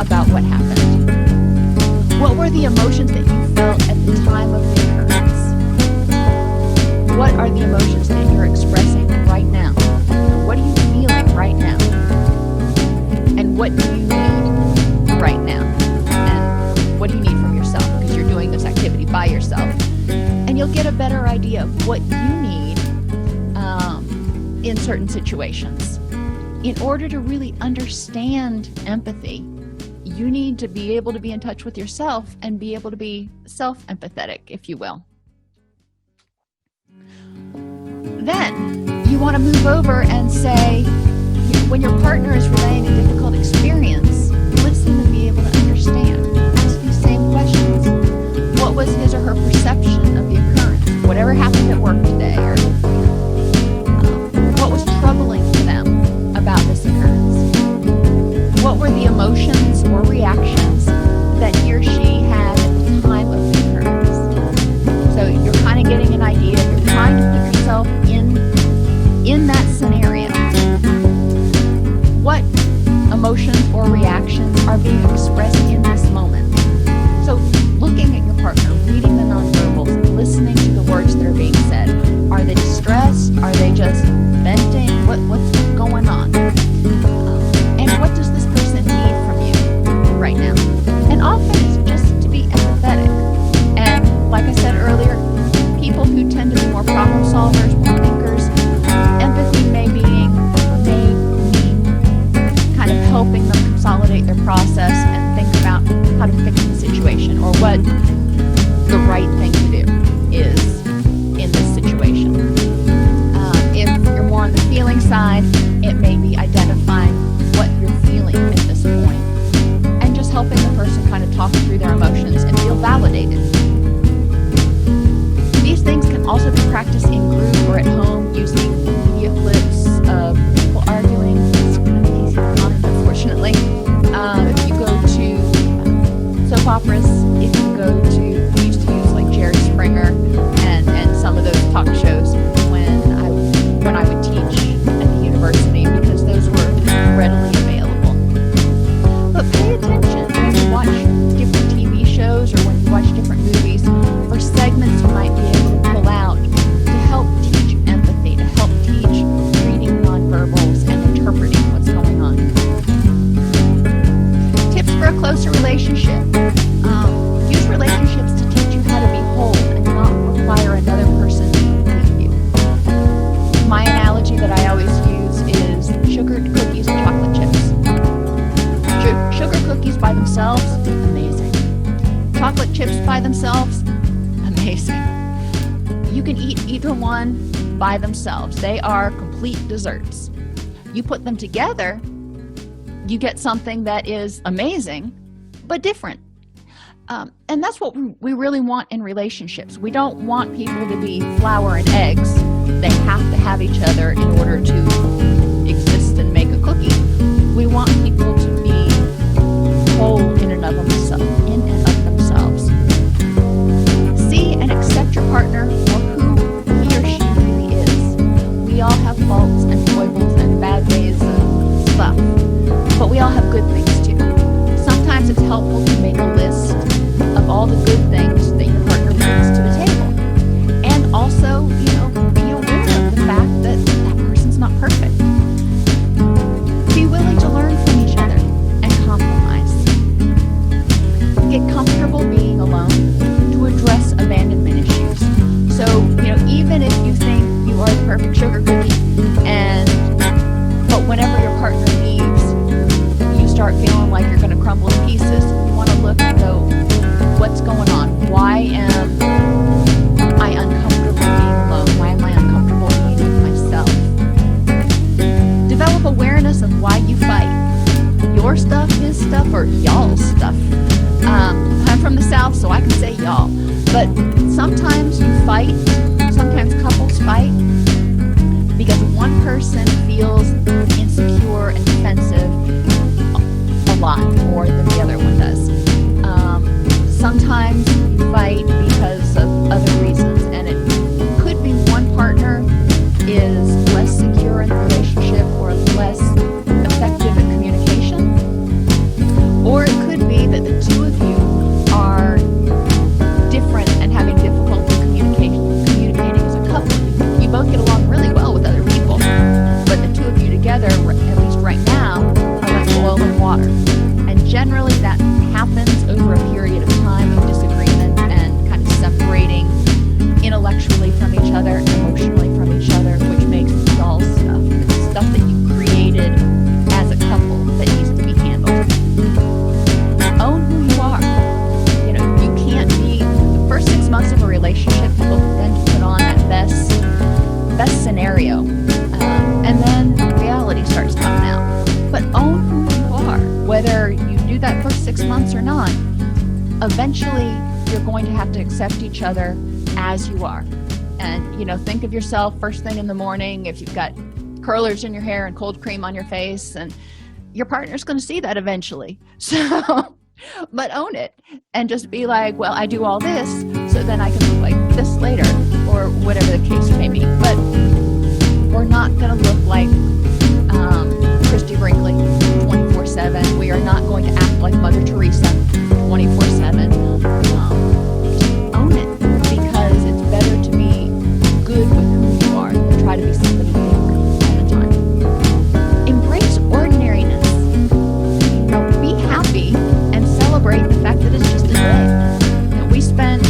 about what happened? What were the emotions that you felt at the time of the occurrence? What are the emotions that you're expressing right now? What are you feeling right now? And what do you need right now? And what do you need from yourself? Because you're doing this activity by yourself. And you'll get a better idea of what you need in certain situations. In order to really understand empathy, you need to be able to be in touch with yourself and be able to be self-empathetic, if you will. Then you want to move over and say, when your partner is relaying a difficult experience, listen and be able to understand. Ask these same questions. What was his or her perception of the occurrence? Whatever happened at work today, or what was troubling to them about this occurrence? What were the emotions or reactions that he or she had at the time of the occurrence? So you're kind of getting an idea. You're trying to put yourself in that scenario. What emotions or reactions are being expressed in this moment? So looking at your partner, reading the nonverbals, listening to the words that are being said. Are they distressed? Are they just venting? What's going on? And what does this person need from you right now? And often it's just to be empathetic. And like I said earlier, people who tend to be more problem solvers, more thinkers, empathy may mean kind of helping them consolidate their process and think about how to fix the situation or what the right thing to do is in this situation. If you're more on the feeling side, it may be identifying what you're feeling at this point and just helping the person kind of talk through their emotions and feel validated. These things can also be practiced in group or at home using media clips of people arguing. It's kind of easy to find, unfortunately. If you go to soap operas, if you go to, we used to use like Jerry Springer and some of those talk shows when I would teach at the university. themselves, amazing. Chocolate chips by themselves, amazing. You can eat either one by themselves. They are complete desserts. You put them together, you get something that is amazing, but different. And that's what we really want in relationships. We don't want people to be flour and eggs. They have to have each other in order to exist and make a cookie. We want people to be whole in and of themselves. See and accept your partner for who he or she really is. We all have faults and foibles and bad days and stuff, but we all have good things too. Sometimes it's helpful to make a list of all the good things that your partner brings to the table. And also, be aware of the fact that that person's not perfect. Be willing to learn from each other and compromise. Get comfortable being alone to address abandonment issues. So, even if you think you are the perfect sugar cookie, but whenever your partner leaves, you start feeling like you're going to crumble to pieces, you want to look and go, what's going on? Why am I uncomfortable being alone? Why am I uncomfortable being with myself? Develop awareness of why you fight. Your stuff, his stuff, or y'all's stuff. I'm from the South, so I can say y'all. But sometimes you fight, sometimes couples fight because one person feels insecure and defensive a lot more than the other one does. Sometimes you fight because of other reasons, and it could be one partner is less secure in the relationship or less effective at communication, or it could be that the two of you are different and having difficulty communicating as a couple. You both get along really well with other people, but the two of you together, at least right now, are like oil and water. And generally that happens over a period of time of disagreement and kind of separating intellectually from each other, emotionally from each other, which makes dull stuff. It's stuff that you created as a couple that needs to be handled. Own who you are. You can't be the first 6 months of a relationship. People tend to put on that best scenario, and then reality starts coming out. But own who you are, whether you do that first 6 months or not. Eventually, you're going to have to accept each other as you are. And, think of yourself first thing in the morning, if you've got curlers in your hair and cold cream on your face, and your partner's going to see that eventually. So, but own it and just be like, well, I do all this, so then I can look like this later, or whatever the case may be. But we're not going to look like Christy Brinkley 24/7. We are not going to act like Mother Teresa 24/7. Own it, because it's better to be good with who you are than try to be somebody different all the time. Embrace ordinariness. Be happy and celebrate the fact that it's just a day. We spent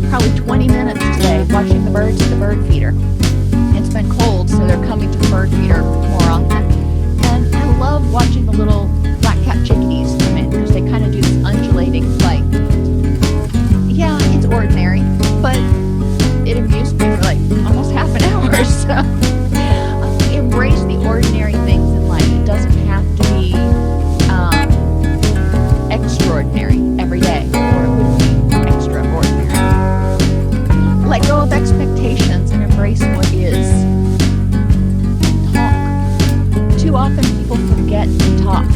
probably 20 minutes today watching the birds at the bird feeder. It's been cold, so they're coming to the bird feeder more often. And I love watching the little black-capped chickadees come in because they kind of do this undulating flight. Yeah, it's ordinary, but it amused me for like almost half an hour. So embrace the ordinary things in life. It doesn't have to be extraordinary every day, or it would be extraordinary. Let go of expectations and embrace what is. Talk. Too often people forget to talk,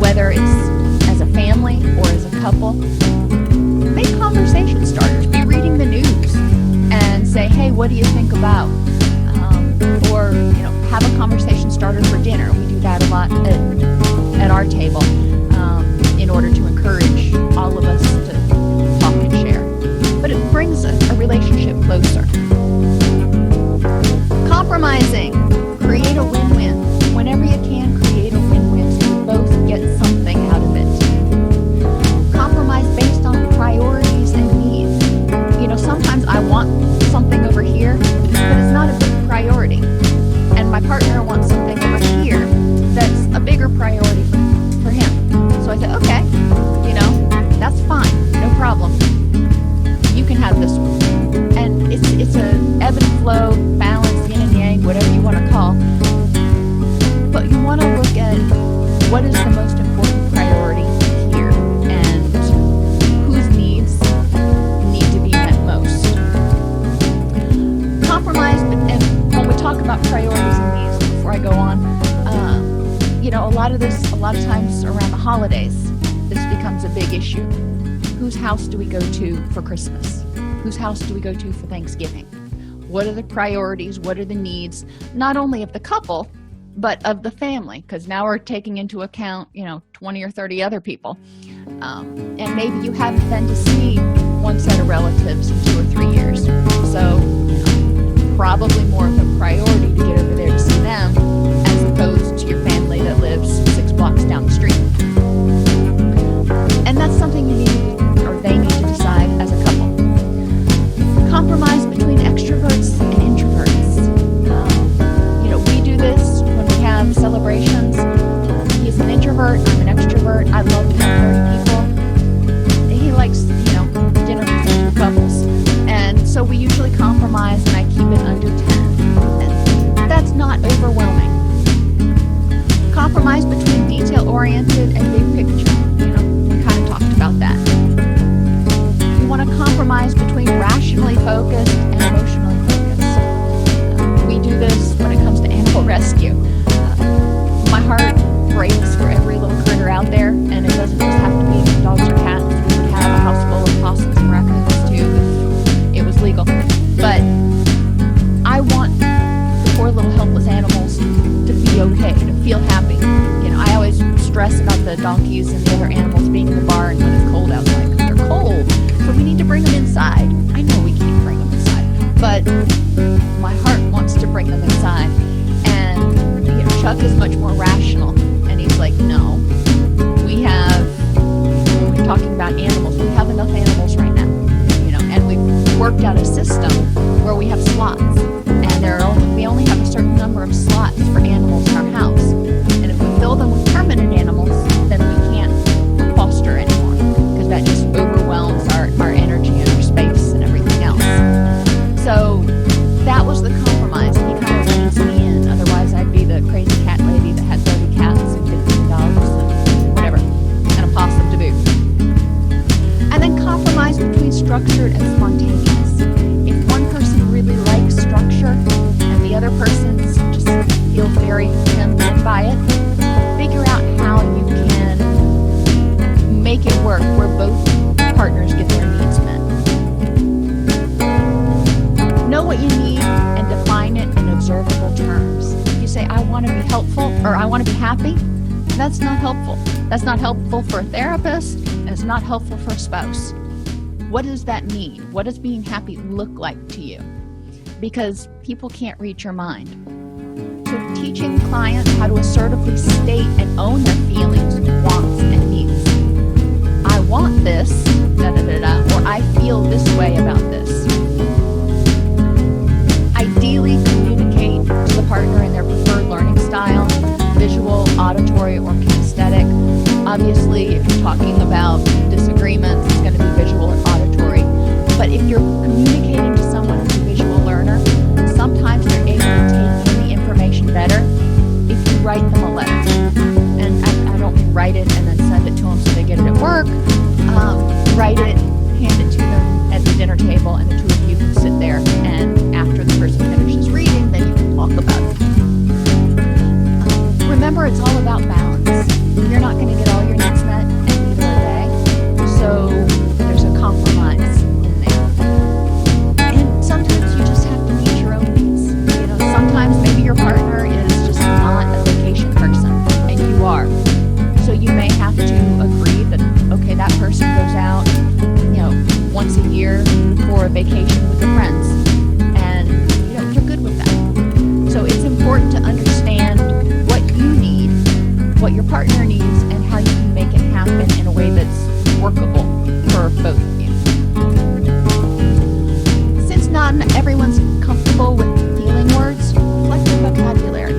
whether it's as a family or as a couple. Make conversation starters. Be reading the news and say, hey, what do you think about? Or, have a conversation starter for dinner. We do that a lot at our table in order to encourage all of us to talk and share. But it brings a relationship closer. Compromising. Create a win-win. Whenever you can, create a win-win so you both get something out of it. Compromise based on priorities and needs. Sometimes I want something over here, but it's not a big priority. And my partner wants something over here that's a bigger priority for him. So I said, okay, about priorities and needs before I go on. A lot of times around the holidays, this becomes a big issue. Whose house do we go to for Christmas? Whose house do we go to for Thanksgiving? What are the priorities? What are the needs, not only of the couple, but of the family? Because now we're taking into account, 20 or 30 other people. And maybe you haven't been to see one set of relatives in 2 or 3 years. So, probably more of a priority to get over there to see them as opposed to your family that lives 6 blocks down the street. And that's something they need to decide as a couple. Compromise between extroverts and introverts. We do this when we have celebrations. He's an introvert, I'm an extrovert. I love to have 30 people. He likes, dinner between 2 couples. And so we usually compromise and I keep it under 10. And that's not overwhelming. Compromise between detail-oriented and big picture. We kind of talked about that. You want to compromise between rationally focused and emotionally focused. We do this when it comes to animal rescue. My heart breaks for every little critter out there, and it doesn't just have to be dogs or cats. We would have a house full of possums and raccoons too if it was legal. But I want the poor little helpless animals to be okay, to feel happy. I always stress about the donkeys and the other animals being in the barn when it's cold outside, because they're cold. So we need to bring them inside. I know we can't bring them inside, but my heart wants to bring them inside. And Chuck is much more rational, and he's like, no, when we're talking about animals, we have enough animals right now, and we've worked out a system where we have slots, and we only have a certain number of slots for animals in our house. And if we fill them with permanent animals, then we can't foster anymore, because that just overwhelms our energy and our space and everything else. So that was the compromise. He kind of leads me in. Otherwise, I'd be the crazy cat lady that had 30 cats and 15 dogs and whatever, and a possum to boot. And then compromise between structured and spontaneous. If one person really likes structure and the other person just feels very hemmed in by it, figure out how you can make it work where both partners get their needs met. Know what you need and define it in observable terms. If you say, I want to be helpful or I want to be happy, that's not helpful. That's not helpful for a therapist, and it's not helpful for a spouse. What does that mean? What does being happy look like to you? Because people can't read your mind. So teaching clients how to assertively state and own their feelings, wants, and needs. I want this, or I feel this way about this. Ideally, communicate to the partner in their preferred learning style, visual, auditory, or kinesthetic. Obviously, if you're talking about disagreements, it's going to be visual or auditory. But if you're communicating to someone who's a visual learner, sometimes they're able to take in the information better if you write them a letter. And I don't mean write it and then send it to them so they get it at work. Write it, hand it to them at the dinner table, and the two of you can sit there, and after the person finishes reading, then you can talk about it. Remember, it's all about balance. You're not going to get all your needs met in either a day, so there's a compromise in there. And sometimes you just have to meet your own needs. Sometimes maybe your partner is just not a vacation person, and you are. So you may have to agree that, okay, that person goes out, once a year for a vacation with their friends, and you're good with that. So it's important to understand what you need, what your partner needs, and how you can make it happen in a way that's workable for both of you. Since not everyone's comfortable with feeling words, reflect your vocabulary.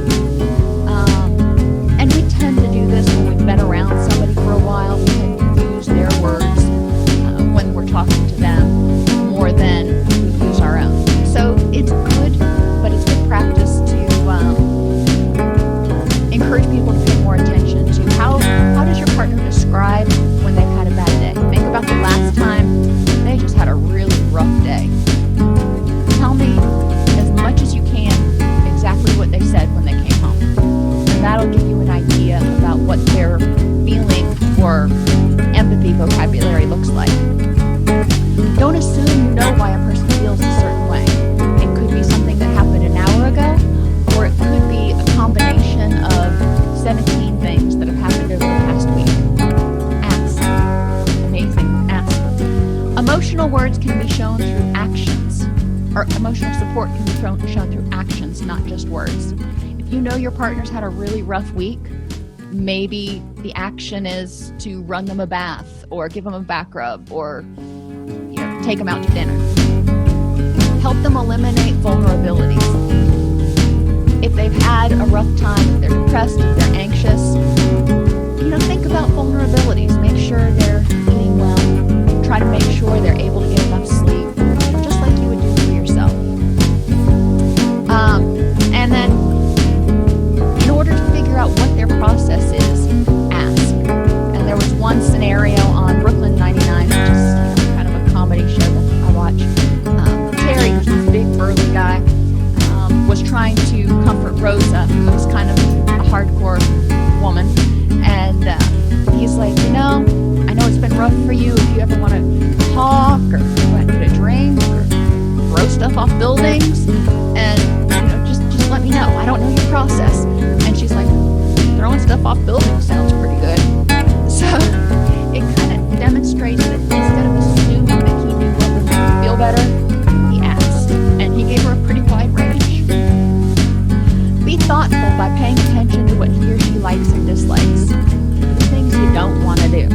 And we tend to do this when we've been around somebody for a while. We tend to use their words when we're talking to them more than we use our own. So it's good, but it's good practice to encourage people to pay more attention to how does your partner describe when they've had a bad day. Think about the last time they just had a really rough day. Tell me as much as you can exactly through actions, or emotional support can be shown through actions, not just words. If you know your partner's had a really rough week, maybe the action is to run them a bath or give them a back rub or take them out to dinner. Help them eliminate vulnerabilities. If they've had a rough time, if they're depressed, if they're anxious, think about vulnerabilities. Make sure they're eating well. Try to make sure they're able to get enough sleep, just like you would do for yourself. And then, in order to figure out what their process is, ask. And there was one scenario on Brooklyn 99, which is kind of a comedy show that I watch. Terry, who's this big burly guy, was trying to comfort Rosa, who was kind of a hardcore woman. And he's like, I know it's been rough for you. If you ever want to talk or want to get a drink or throw stuff off buildings, and just let me know. I don't know your process. And she's like, throwing stuff off buildings sounds pretty good. So it kind of demonstrates that instead of assuming that he knew what would make her feel better, he asked, and he gave her a pretty wide range. Be thoughtful by paying attention to what he or she likes and dislikes. The things you don't want to do.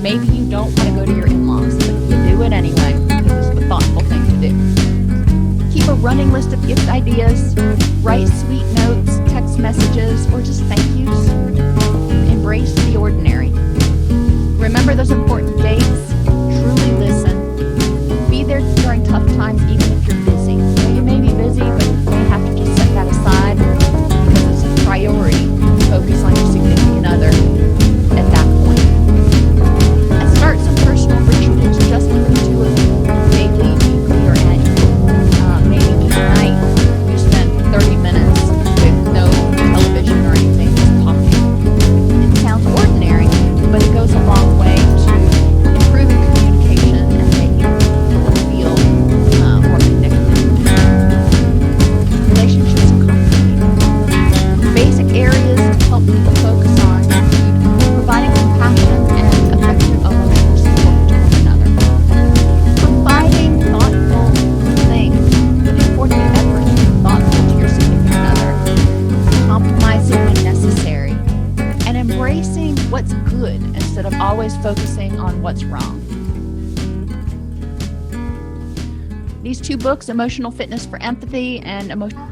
Maybe you don't want to go to your in-laws, but you do it anyway because it's the thoughtful thing to do. Keep a running list of gift ideas. Write sweet notes, text messages, or just thank yous. Embrace the ordinary. Remember those important dates. Truly listen. Be there during tough times, even if you're busy. You may be busy, but you may have to just set that aside because it's a priority to focus on your significant other at that point. And start some personal rituals just with the two of you, daily, weekly, or annual. Maybe each night you spend 30 minutes with no television or anything, just talking. It sounds ordinary, but it goes a long way to improving communication and making people feel more connected. Relationships are complicated. Basic areas to help people focus on include providing compassion and affectionate emotional support to one another. Providing thoughtful things, putting forth the effort to be thoughtful to your significant other, compromising when necessary, and embracing what's good instead of always focusing on what's wrong. These two books, Emotional Fitness for Empathy and Emotional